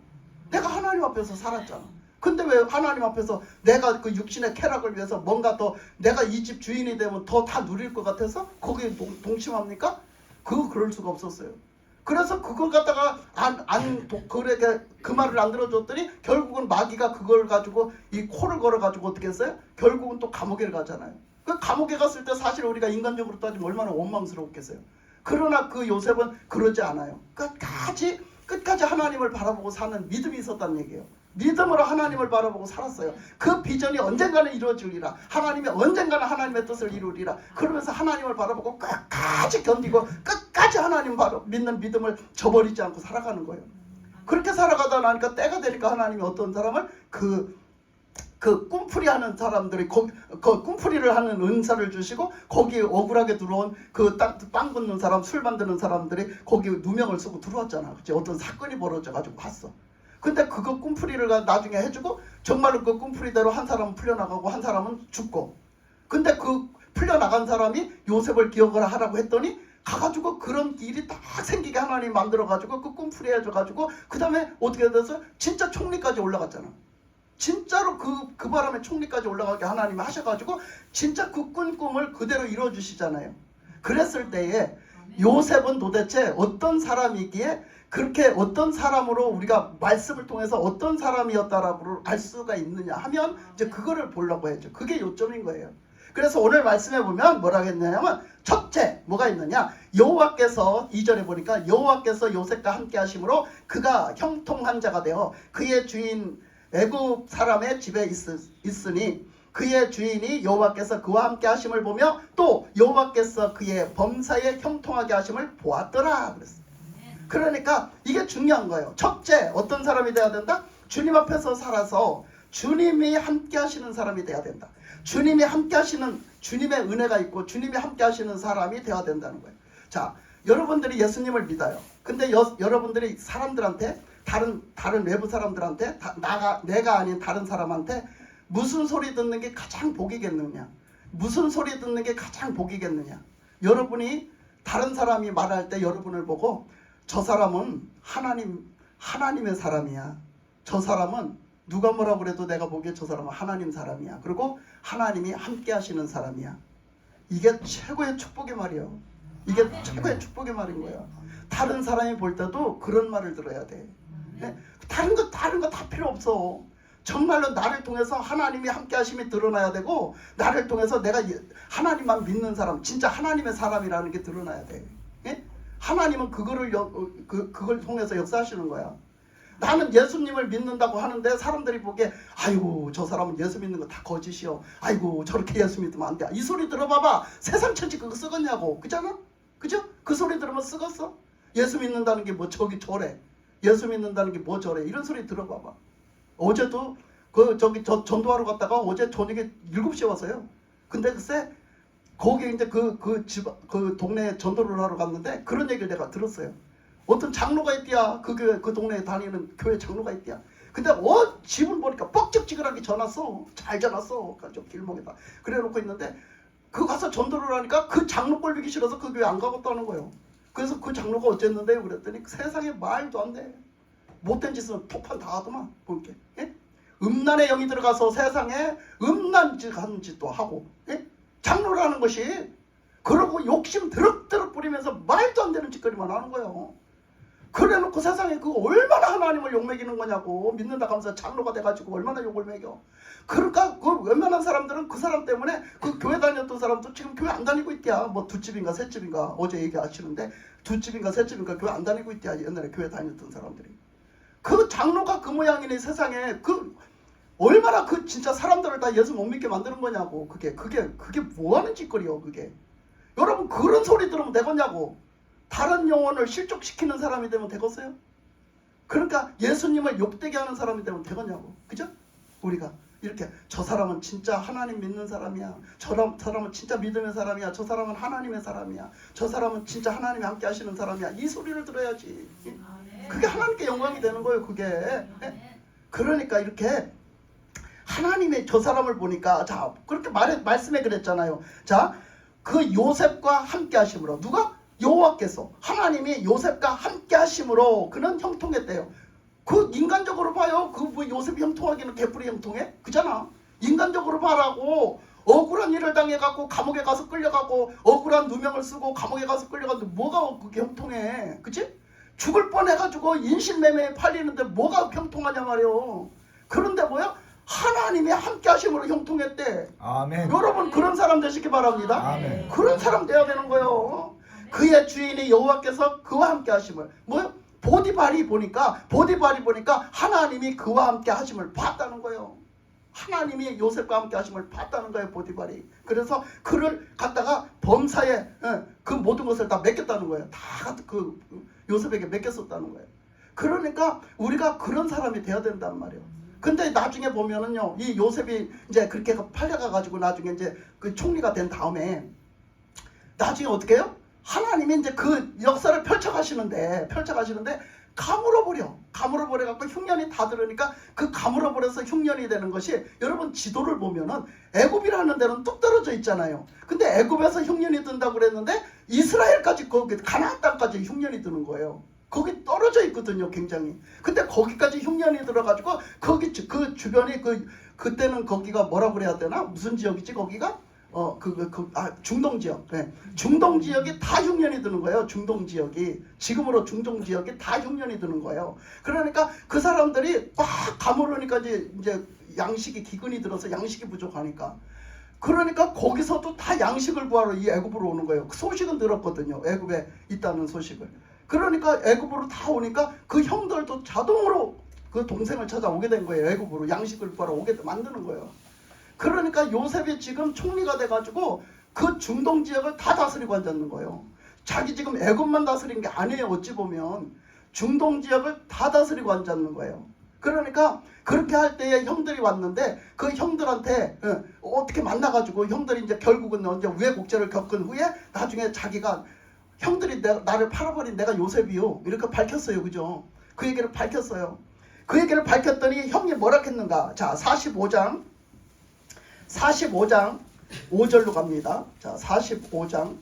내가 하나님 앞에서 살았잖아. 근데 왜 하나님 앞에서 내가 그 육신의 쾌락을 위해서 뭔가 더 내가 이 집 주인이 되면 더 다 누릴 것 같아서 거기에 동침합니까? 그럴 수가 없었어요. 그래서 그걸 갖다가 그 말을 안 들어줬더니 결국은 마귀가 그걸 가지고 이 코를 걸어가지고 어떻게 했어요? 결국은 또 감옥에 가잖아요. 그 감옥에 갔을 때 사실 우리가 인간적으로 따지면 얼마나 원망스러웠겠어요. 그러나 그 요셉은 그러지 않아요. 끝까지 하나님을 바라보고 사는 믿음이 있었다는 얘기예요. 믿음으로 하나님을 바라보고 살았어요. 그 비전이 언젠가는 이루어지리라. 하나님이 언젠가는 하나님의 뜻을 이루리라. 그러면서 하나님을 바라보고 끝까지 견디고 끝까지 하나님 믿는 믿음을 저버리지 않고 살아가는 거예요. 그렇게 살아가다 나니까 때가 되니까 하나님이 어떤 사람을 그 꿈풀이 하는 사람들이 꿈풀이를 하는 은사를 주시고 거기에 억울하게 들어온 빵 굽는 사람, 술 만드는 사람들이 거기 누명을 쓰고 들어왔잖아. 그치? 어떤 사건이 벌어져가지고 봤어. 근데 그거 꿈풀이를 나중에 해주고 정말로 그 꿈풀이대로 한 사람은 풀려나가고 한 사람은 죽고. 근데 그 풀려나간 사람이 요셉을 기억을 하라고 했더니 가가지고 그런 일이 딱 생기게 하나님 만들어가지고 그 꿈풀이 해줘가지고 그 다음에 어떻게 돼서 진짜 총리까지 올라갔잖아. 진짜로 그 바람에 총리까지 올라가게 하나님이 하셔가지고 진짜 그 꾼 꿈을 그대로 이루어주시잖아요. 그랬을 때에 요셉은 도대체 어떤 사람이기에 그렇게 어떤 사람으로 우리가 말씀을 통해서 어떤 사람이었다라고 알 수가 있느냐 하면 이제 그거를 보려고 해야죠. 그게 요점인 거예요. 그래서 오늘 말씀해 보면 뭐라고 했냐면 첫째 뭐가 있느냐, 여호와께서 2절에 보니까 여호와께서 요셉과 함께 하심으로 그가 형통한 자가 되어 그의 주인 애굽 사람의 집에 있으니 그의 주인이 여호와께서 그와 함께 하심을 보며 또 여호와께서 그의 범사에 형통하게 하심을 보았더라 그랬어요. 그러니까 이게 중요한 거예요. 첫째 어떤 사람이 돼야 된다? 주님 앞에서 살아서 주님이 함께 하시는 사람이 돼야 된다. 주님이 함께 하시는 주님의 은혜가 있고 주님이 함께 하시는 사람이 돼야 된다는 거예요. 자, 여러분들이 예수님을 믿어요. 근데 여러분들이 사람들한테 다른 외부 사람들한테 내가 아닌 다른 사람한테 무슨 소리 듣는 게 가장 복이겠느냐? 무슨 소리 듣는 게 가장 복이겠느냐? 여러분이 다른 사람이 말할 때 여러분을 보고 저 사람은 하나님의 사람이야. 저 사람은 누가 뭐라고 그래도 내가 보기에 저 사람은 하나님 사람이야. 그리고 하나님이 함께 하시는 사람이야. 이게 최고의 축복의 말이에요. 이게 최고의 축복의 말인 거야. 다른 사람이 볼 때도 그런 말을 들어야 돼. 네? 다른 거 다 필요 없어. 정말로 나를 통해서 하나님이 함께 하심이 드러나야 되고 나를 통해서 내가 하나님만 믿는 사람, 진짜 하나님의 사람이라는 게 드러나야 돼. 예? 하나님은 그걸 통해서 역사하시는 거야. 나는 예수님을 믿는다고 하는데 사람들이 보기에 아이고 저 사람은 예수 믿는 거 다 거짓이요. 아이고 저렇게 예수 믿으면 안 돼. 이 소리 들어봐봐. 세상 천지 그거 쓰겄냐고. 그잖아? 그죠? 그 소리 들으면 쓰겄어? 예수 믿는다는 게 뭐 저래. 예수 믿는다는 게 뭐 저래. 이런 소리 들어봐봐. 어제도 저 전도하러 갔다가 어제 저녁에 7시에 왔어요. 근데 글쎄 거기 이제 그 동네에 전도를 하러 갔는데 그런 얘기를 내가 들었어요. 어떤 장로가 있디야. 그 동네에 다니는 교회 장로가 있디야. 근데 집을 보니까 뻑적지근하게 전놨어. 잘 전놨어. 저 길목에다. 그래 놓고 있는데 그 가서 전도를 하니까 그 장로 꼴 보기 싫어서 그 교회 안 가겠다는 거예요. 그래서 그 장로가 어쨌는데요 그랬더니 세상에 말도 안 돼. 못된 짓은 폭판 다 하더만 볼게. 예? 음란의 영이 들어가서 세상에 음란 짓한 짓도 하고 예? 장로라는 것이 그러고 욕심 드럭드럭 부리면서 말도 안 되는 짓거리만 하는 거예요. 그래놓고 세상에 그거 얼마나 하나님을 욕먹이는 거냐고. 믿는다 하면서 장로가 돼가지고 얼마나 욕을 먹여. 그러니까 그 웬만한 사람들은 그 사람 때문에 그 교회 다녔던 사람도 지금 교회 안 다니고 있대야. 뭐 두 집인가 세 집인가 어제 얘기하시는데 두 집인가 세 집인가 교회 안 다니고 있대야. 옛날에 교회 다녔던 사람들이. 그 장로가 그 모양이니 세상에 그 얼마나 그 진짜 사람들을 다 예수 못 믿게 만드는 거냐고. 그게 뭐 하는 짓거리요 그게. 여러분 그런 소리 들으면 되겠냐고. 다른 영혼을 실족시키는 사람이 되면 되겠어요? 그러니까 예수님을 욕되게 하는 사람이 되면 되겠냐고. 그죠? 우리가 이렇게 저 사람은 진짜 하나님 믿는 사람이야. 저 사람은 진짜 믿음의 사람이야. 저 사람은 하나님의 사람이야. 저 사람은 진짜 하나님이 함께 하시는 사람이야. 이 소리를 들어야지. 그게 하나님께 영광이 되는 거예요. 그게. 그러니까 이렇게 하나님의 저 사람을 보니까 자 그렇게 말씀해 그랬잖아요. 자 그 요셉과 함께 하심으로 누가? 여호와께서 하나님이 요셉과 함께 하심으로 그는 형통했대요. 그 인간적으로 봐요. 그 뭐 요셉이 형통하기는 개뿔이 형통해? 그잖아. 인간적으로 봐라고. 억울한 일을 당해갖고 감옥에 가서 끌려가고 억울한 누명을 쓰고 감옥에 가서 끌려가는데 뭐가 그게 형통해? 그치? 죽을 뻔해가지고 인신매매에 팔리는데 뭐가 형통하냐 말이요. 그런데 뭐야? 하나님이 함께 하심으로 형통했대. 아멘. 여러분 그런 사람 되시기 바랍니다. 아멘. 그런 사람 돼야 되는 거예요. 그의 주인이 여호와께서 그와 함께 하심을 뭐요? 보디발이 보니까 하나님이 그와 함께 하심을 봤다는 거예요. 하나님이 요셉과 함께 하심을 봤다는 거예요. 보디발이. 그래서 그를 갖다가 범사에 그 모든 것을 다 맡겼다는 거예요. 다 그 요셉에게 맡겼었다는 거예요. 그러니까 우리가 그런 사람이 돼야 된단 말이에요. 근데 나중에 보면은요, 이 요셉이 이제 그렇게 팔려가가지고 나중에 이제 그 총리가 된 다음에 나중에 어떻게 해요? 하나님이 이제 그 역사를 펼쳐가시는데 가물어버려갖고 흉년이 다 들으니까 그 가물어버려서 흉년이 되는 것이 여러분 지도를 보면은 애굽이라는 데는 뚝 떨어져 있잖아요. 근데 애굽에서 흉년이 든다고 그랬는데 이스라엘까지 거기 가나안 땅까지 흉년이 드는 거예요. 거기 떨어져 있거든요, 굉장히. 근데 거기까지 흉년이 들어가지고 거기 그 주변이 그때는 거기가 뭐라고 그래야 되나? 무슨 지역이지 거기가? 중동 지역. 네. 중동 지역이 다 흉년이 드는 거예요. 중동 지역이. 지금으로 중동 지역이 다 흉년이 드는 거예요. 그러니까 그 사람들이 막 가물으니까 이제 양식이 기근이 들어서 양식이 부족하니까. 그러니까 거기서도 다 양식을 구하러 이 애굽으로 오는 거예요. 그 소식은 들었거든요. 애굽에 있다는 소식을. 그러니까 애굽으로 다 오니까 그 형들도 자동으로 그 동생을 찾아오게 된 거예요. 애굽으로 양식을 구하러 오게 만드는 거예요. 그러니까 요셉이 지금 총리가 돼가지고 그 중동 지역을 다 다스리고 앉았는 거예요. 자기 지금 애굽만 다스린 게 아니에요. 어찌 보면 중동 지역을 다 다스리고 앉았는 거예요. 그러니까 그렇게 할 때에 형들이 왔는데 그 형들한테 어떻게 만나가지고 형들이 이제 결국은 이제 우여곡절을 겪은 후에 나중에 자기가 형들이 나를 팔아버린 내가 요셉이요 이렇게 밝혔어요. 그죠? 그 얘기를 밝혔어요. 그 얘기를 밝혔더니 형이 뭐라 했는가? 자 45장 5절로 갑니다. 자 45장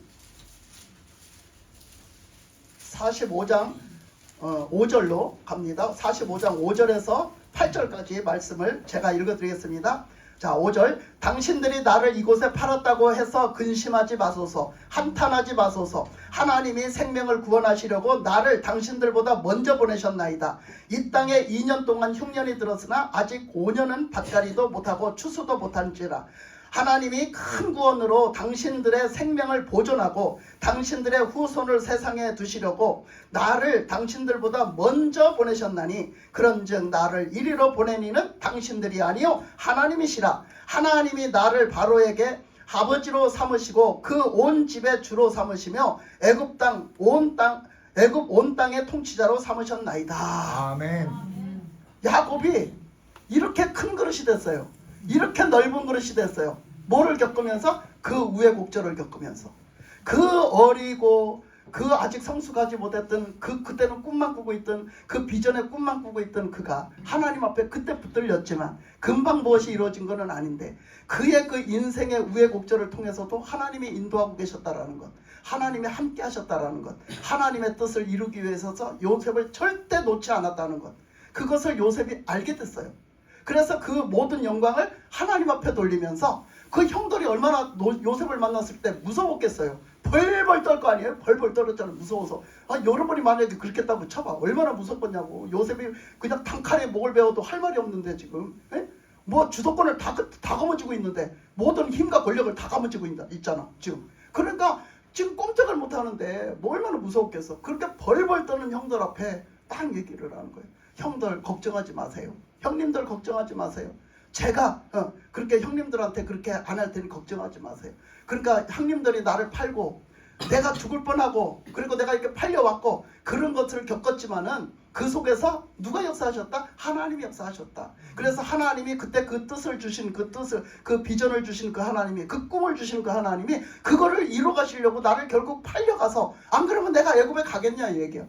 5절로 갑니다. 45장 5절에서 8절까지 말씀을 제가 읽어드리겠습니다. 자 5절 당신들이 나를 이곳에 팔았다고 해서 근심하지 마소서. 한탄하지 마소서. 하나님이 생명을 구원하시려고 나를 당신들보다 먼저 보내셨나이다. 이 땅에 2년 동안 흉년이 들었으나 아직 5년은 밭갈이도 못하고 추수도 못한지라. 하나님이 큰 구원으로 당신들의 생명을 보존하고 당신들의 후손을 세상에 두시려고 나를 당신들보다 먼저 보내셨나니 그런즉 나를 이리로 보낸 이는 당신들이 아니요 하나님이시라. 하나님이 나를 바로에게 아버지로 삼으시고 그 온 집의 주로 삼으시며 애굽 온 땅의 통치자로 삼으셨나이다. 아멘. 야곱이 이렇게 큰 그릇이 됐어요. 이렇게 넓은 그릇이 됐어요. 뭐를 겪으면서? 그 우여곡절을 겪으면서. 그 어리고 그 아직 성숙하지 못했던 그때는 꿈만 꾸고 있던 그 비전의 꿈만 꾸고 있던 그가 하나님 앞에 그때 붙들렸지만 금방 무엇이 이루어진 것은 아닌데 그의 그 인생의 우여곡절을 통해서도 하나님이 인도하고 계셨다라는 것, 하나님이 함께 하셨다라는 것, 하나님의 뜻을 이루기 위해서 요셉을 절대 놓지 않았다는 것, 그것을 요셉이 알게 됐어요. 그래서 그 모든 영광을 하나님 앞에 돌리면서 그 형들이 얼마나 요셉을 만났을 때 무서웠겠어요. 벌벌 떨 거 아니에요? 벌벌 떨었잖아요. 무서워서. 여러분이 만약에 그렇겠다고 쳐봐. 얼마나 무섭겠냐고. 요셉이 그냥 단칼에 목을 베어도 할 말이 없는데 지금. 에? 뭐 주도권을 다 거머쥐고 있는데 모든 힘과 권력을 다 거머쥐고 있잖아 지금. 그러니까 지금 꼼짝을 못 하는데 뭐 얼마나 무서웠겠어. 그렇게 벌벌 떠는 형들 앞에 딱 얘기를 하는 거예요. 형들 걱정하지 마세요. 형님들 걱정하지 마세요. 제가 그렇게 형님들한테 그렇게 안 할 테니 걱정하지 마세요. 그러니까 형님들이 나를 팔고 내가 죽을 뻔하고 그리고 내가 이렇게 팔려왔고 그런 것을 겪었지만은 그 속에서 누가 역사하셨다? 하나님이 역사하셨다. 그래서 하나님이 그때 그 뜻을 주신 그 뜻을 그 비전을 주신 그 하나님이 그 꿈을 주신 그 하나님이 그거를 이뤄 가시려고 나를 결국 팔려가서 안 그러면 내가 애굽에 가겠냐 이 얘기야.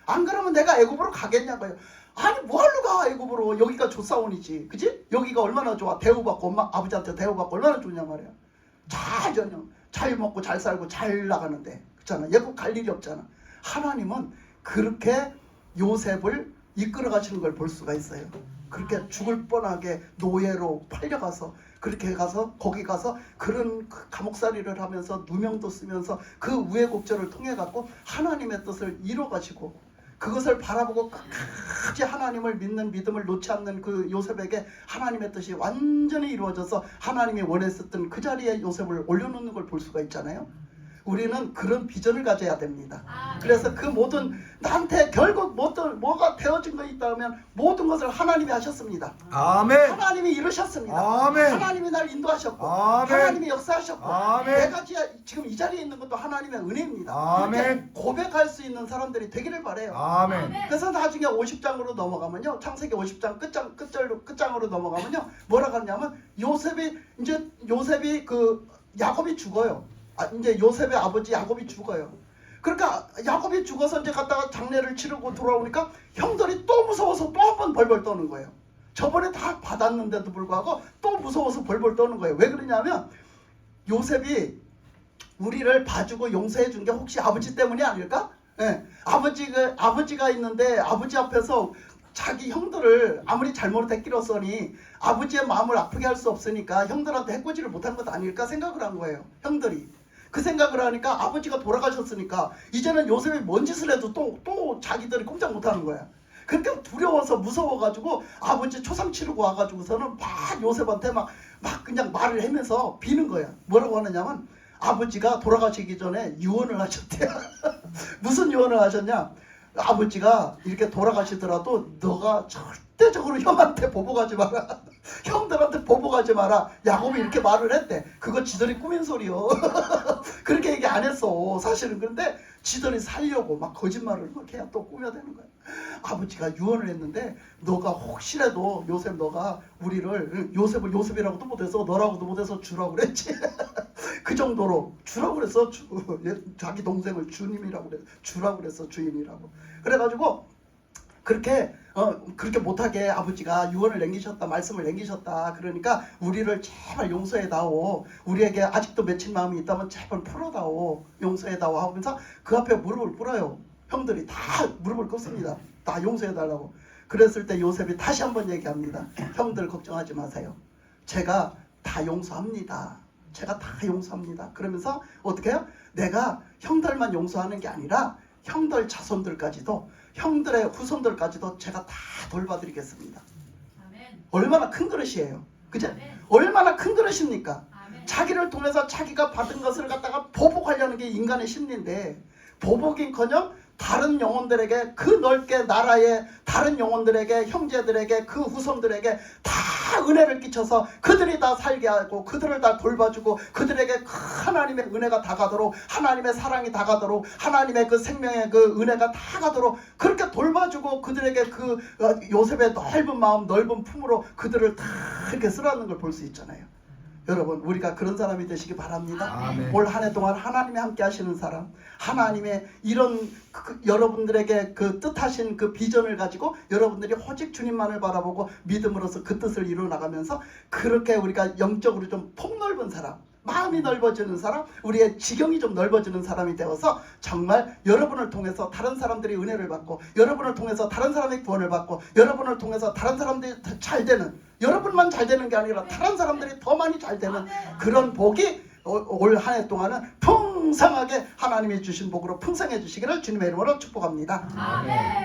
안 그러면 내가 애굽으로 가겠냐고요. 아니 뭐하러 가 애굽으로. 여기가 조사원이지 그지? 여기가 얼마나 좋아. 대우받고 엄마 아버지한테 대우받고 얼마나 좋냐 말이야. 잘 먹고 잘 살고 잘 나가는데 그렇잖아. 애굽 갈 일이 없잖아. 하나님은 그렇게 요셉을 이끌어 가시는 걸 볼 수가 있어요. 그렇게 죽을 뻔하게 노예로 팔려가서 그렇게 가서 거기 가서 그런 감옥살이를 하면서 누명도 쓰면서 그 우여곡절을 통해 갖고 하나님의 뜻을 이뤄 가시고 그것을 바라보고 끝까지 하나님을 믿는 믿음을 놓지 않는 그 요셉에게 하나님의 뜻이 완전히 이루어져서 하나님이 원했었던 그 자리에 요셉을 올려놓는 걸 볼 수가 있잖아요. 우리는 그런 비전을 가져야 됩니다. 그래서 그 모든 나한테 결국 뭐가 되어진 거 있다면 모든 것을 하나님이 하셨습니다. 아멘. 하나님이 이루셨습니다. 아멘. 하나님이 날 인도하셨고 아멘. 하나님이 역사하셨고 아멘. 내가 지금 이 자리에 있는 것도 하나님의 은혜입니다. 아멘. 고백할 수 있는 사람들이 되기를 바라요. 아멘. 그래서 나중에 50장으로 넘어가면요. 창세기 50장 끝장으로 넘어가면요. 뭐라고 하냐면 요셉이 그 야곱이 죽어요. 이제 요셉의 아버지 야곱이 죽어요. 그러니까 야곱이 죽어서 이제 갔다가 장례를 치르고 돌아오니까 형들이 또 무서워서 또 한 번 벌벌 떠는 거예요. 저번에 다 받았는데도 불구하고 또 무서워서 벌벌 떠는 거예요. 왜 그러냐면 요셉이 우리를 봐주고 용서해 준 게 혹시 아버지 때문이 아닐까? 예. 아버지가 있는데 아버지 앞에서 자기 형들을 아무리 잘못했기로서니 아버지의 마음을 아프게 할 수 없으니까 형들한테 해코지를 못한 것 아닐까 생각을 한 거예요. 형들이. 그 생각을 하니까 아버지가 돌아가셨으니까 이제는 요셉이 뭔 짓을 해도 또 자기들이 꼼짝 못하는 거야. 그렇게 두려워서 무서워가지고 아버지 초상 치르고 와가지고서는 막 요셉한테 막 그냥 말을 하면서 비는 거야. 뭐라고 하느냐면 아버지가 돌아가시기 전에 유언을 하셨대요. 무슨 유언을 하셨냐? 아버지가 이렇게 돌아가시더라도 너가 절대적으로 형한테 보복하지 마라. 형들한테 보복하지 마라. 야곱이 이렇게 말을 했대. 그거 지들이 꾸민 소리요. 그렇게 얘기 안 했어 사실은. 그런데 지들이 살려고 막 거짓말을 막 해야 또 꾸며대는 거야. 아버지가 유언을 했는데 너가 혹시라도 요셉 너가 우리를 요셉을 요셉이라고도 못해서 너라고도 못해서 주라고 그랬지. 그 정도로 주라고 그랬어. 자기 동생을 주님이라고 그랬어. 주라고 그랬어. 주인이라고. 그래가지고 그렇게 못하게 아버지가 유언을 남기셨다. 말씀을 남기셨다. 그러니까 우리를 제발 용서해다오. 우리에게 아직도 맺힌 마음이 있다면 제발 풀어다오. 용서해다오 하면서 그 앞에 무릎을 꿇어요. 형들이 다 무릎을 꿇습니다. 다 용서해달라고. 그랬을 때 요셉이 다시 한번 얘기합니다. 형들 걱정하지 마세요. 제가 다 용서합니다. 제가 다 용서합니다. 그러면서 어떻게 해요? 내가 형들만 용서하는 게 아니라 형들 자손들까지도 형들의 후손들까지도 제가 다 돌봐드리겠습니다. 아멘. 얼마나 큰 그릇이에요. 그죠? 얼마나 큰 그릇입니까? 아멘. 자기를 통해서 자기가 받은 것을 갖다가 보복하려는 게 인간의 심리인데 보복인커녕 다른 영혼들에게 그 넓게 나라의 다른 영혼들에게 형제들에게 그 후손들에게 다 은혜를 끼쳐서 그들이 다 살게 하고 그들을 다 돌봐주고 그들에게 하나님의 은혜가 다 가도록 하나님의 사랑이 다 가도록 하나님의 그 생명의 그 은혜가 다 가도록 그렇게 돌봐주고 그들에게 그 요셉의 넓은 마음 넓은 품으로 그들을 다 이렇게 쓰라는 걸 볼 수 있잖아요. 여러분 우리가 그런 사람이 되시기 바랍니다. 올 한 해 동안 하나님이 함께 하시는 사람 하나님의 이런 여러분들에게 그 뜻하신 그 비전을 가지고 여러분들이 오직 주님만을 바라보고 믿음으로써 그 뜻을 이루어 나가면서 그렇게 우리가 영적으로 좀 폭넓은 사람 마음이 넓어지는 사람 우리의 지경이 좀 넓어지는 사람이 되어서 정말 여러분을 통해서 다른 사람들이 은혜를 받고 여러분을 통해서 다른 사람의 구원을 받고 여러분을 통해서 다른 사람들이 잘 되는 여러분만 잘 되는 게 아니라 다른 사람들이 더 많이 잘 되는 그런 복이 올 한 해 동안은 풍성하게 하나님이 주신 복으로 풍성해 주시기를 주님의 이름으로 축복합니다. 아멘.